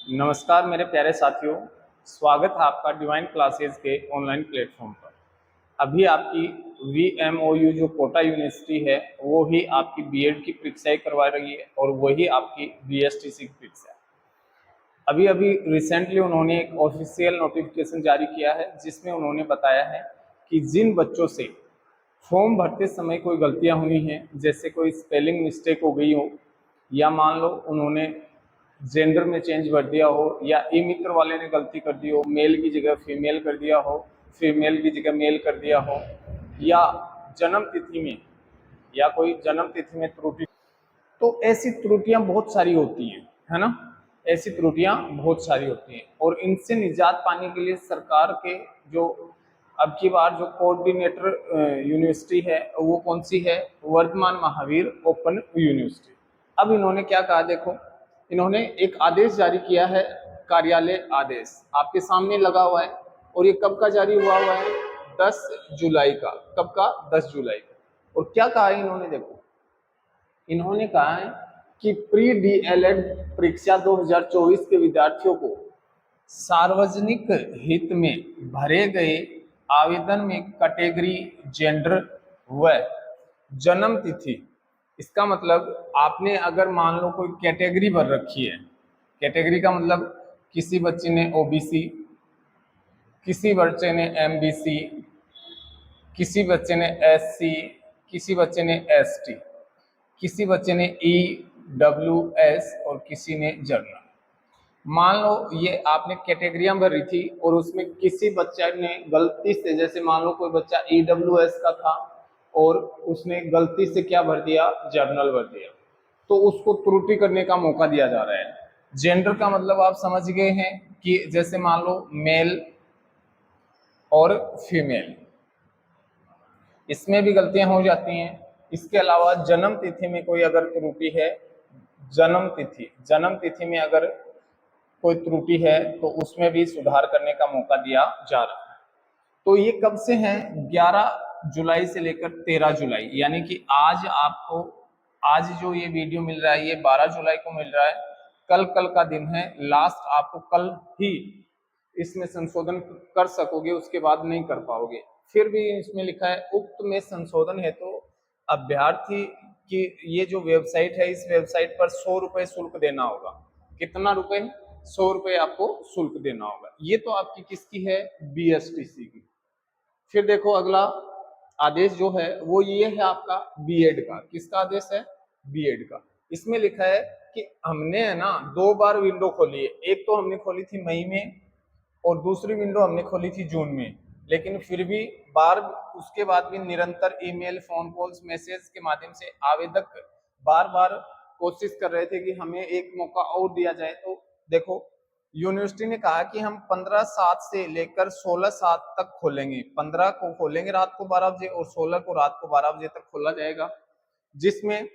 नमस्कार मेरे प्यारे साथियों, स्वागत है आपका डिवाइन क्लासेस के ऑनलाइन प्लेटफॉर्म पर। अभी आपकी VMOU जो कोटा यूनिवर्सिटी है वो ही आपकी बीएड की परीक्षाएं करवा रही है और वही आपकी BSTC की परीक्षा है। अभी अभी रिसेंटली उन्होंने एक ऑफिशियल नोटिफिकेशन जारी किया है जिसमें उन्होंने बताया है कि जिन बच्चों से फॉर्म भरते समय कोई गलतियां हुई हैं, जैसे कोई स्पेलिंग मिस्टेक हो गई हो या मान लो उन्होंने जेंडर में चेंज कर दिया हो या ई मित्र वाले ने गलती कर दी हो, मेल की जगह फीमेल कर दिया हो, फीमेल की जगह मेल कर दिया हो, या जन्म तिथि में या कोई जन्म तिथि में त्रुटि, तो ऐसी त्रुटियां बहुत सारी होती हैं, है ना। ऐसी त्रुटियां बहुत सारी होती हैं और इनसे निजात पाने के लिए सरकार के जो अब की बार जो कोऑर्डिनेटर यूनिवर्सिटी है वो कौन सी है, वर्धमान महावीर ओपन यूनिवर्सिटी। अब इन्होंने क्या कहा, देखो इन्होंने एक आदेश जारी किया है, कार्यालय आदेश आपके सामने लगा हुआ है और ये कब का जारी हुआ है, 10 जुलाई का। कब का? 10 जुलाई का। और क्या कहा है इन्होंने, देखो इन्होंने कहा है कि प्री DLED परीक्षा 2024 के विद्यार्थियों को सार्वजनिक हित में भरे गए आवेदन में कैटेगरी, जेंडर व जन्म तिथि, इसका मतलब आपने अगर मान लो कोई कैटेगरी भर रखी है, कैटेगरी का मतलब किसी बच्चे ने OBC, किसी बच्चे ने MBC, किसी बच्चे ने SC, किसी बच्चे ने ST, किसी बच्चे ने EWS और किसी ने जर्नल। मान लो ये आपने कैटेगरियां भरी थी और उसमें किसी बच्चे ने गलती से, जैसे मान लो कोई बच्चा EWS का था और उसने गलती से क्या भर दिया, जर्नल भर दिया, तो उसको त्रुटि करने का मौका दिया जा रहा है। जेंडर का मतलब आप समझ गए हैं कि जैसे मान लो मेल और फीमेल, इसमें भी गलतियां हो जाती हैं। इसके अलावा जन्म तिथि में कोई अगर त्रुटि है, जन्म तिथि में अगर कोई त्रुटि है तो उसमें भी सुधार करने का मौका दिया जा रहा है। तो ये कब से है, 11 जुलाई से लेकर 13 जुलाई, यानी कि आज आपको, आज जो ये वीडियो मिल रहा है ये 12 जुलाई को मिल रहा है, कल का दिन है लास्ट, आपको कल ही इसमें संशोधन कर सकोगे, उसके बाद नहीं कर पाओगे। फिर भी इसमें लिखा है उक्त में संशोधन है तो अभ्यर्थी की ये जो वेबसाइट है, इस वेबसाइट पर 100 रुपए शुल्क देना होगा। कितना रुपए? 100 रुपए आपको शुल्क देना होगा। ये तो आपकी किसकी है, BSTC की। फिर देखो अगला आदेश जो है वो ये है आपका बीएड का। किसका आदेश है? बीएड का। इसमें लिखा है कि हमने है ना 2 बार विंडो खोली है, एक तो हमने खोली थी मई में और दूसरी विंडो हमने खोली थी जून में, लेकिन फिर भी बार उसके बाद भी निरंतर ईमेल, फोन कॉल्स, मैसेज के माध्यम से आवेदक बार बार कोशिश कर रहे थे कि हमें एक मौका और दिया जाए। तो देखो यूनिवर्सिटी ने कहा कि हम 15/7 से लेकर 16/7 तक खोलेंगे। 15 को खोलेंगे रात को 12 बजे और 16 को रात को 12 बजे तक खोला जाएगा, जिसमें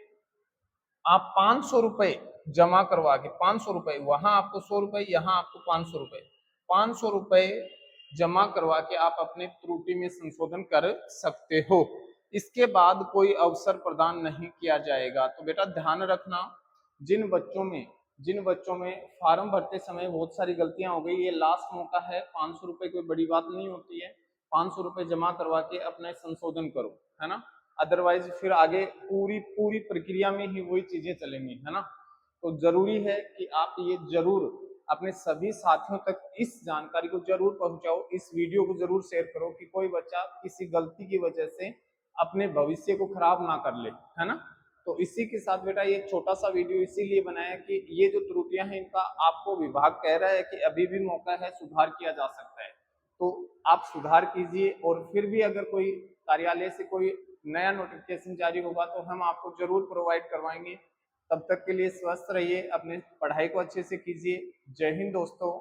आप 500 रुपए जमा करवा के, 500 रुपए, वहां आपको 100 रुपए, यहाँ आपको 500 रुपए, 500 रुपए जमा करवा के आप अपने त्रुटि में संशोधन कर सकते हो। इसके बाद कोई अवसर प्रदान नहीं किया जाएगा। तो बेटा ध्यान रखना, जिन बच्चों में फॉर्म भरते समय बहुत सारी गलतियां हो गई, ये लास्ट मौका है। 500 रुपए कोई बड़ी बात नहीं होती है, 500 रुपए जमा करवा के अपना संशोधन करो, है ना। अदरवाइज फिर आगे पूरी प्रक्रिया में ही वही चीजें चलेंगी, है ना। तो जरूरी है कि आप ये जरूर अपने सभी साथियों तक इस जानकारी को जरूर पहुंचाओ, इस वीडियो को जरूर शेयर करो कि कोई बच्चा किसी गलती की वजह से अपने भविष्य को खराब ना कर ले, है ना। तो इसी के साथ बेटा ये छोटा सा वीडियो इसीलिए बनाया कि ये जो त्रुटियां हैं इनका आपको विभाग कह रहा है कि अभी भी मौका है, सुधार किया जा सकता है, तो आप सुधार कीजिए। और फिर भी अगर कोई कार्यालय से कोई नया नोटिफिकेशन जारी होगा तो हम आपको जरूर प्रोवाइड करवाएंगे। तब तक के लिए स्वस्थ रहिए, अपने पढ़ाई को अच्छे से कीजिए। जय हिंद दोस्तों।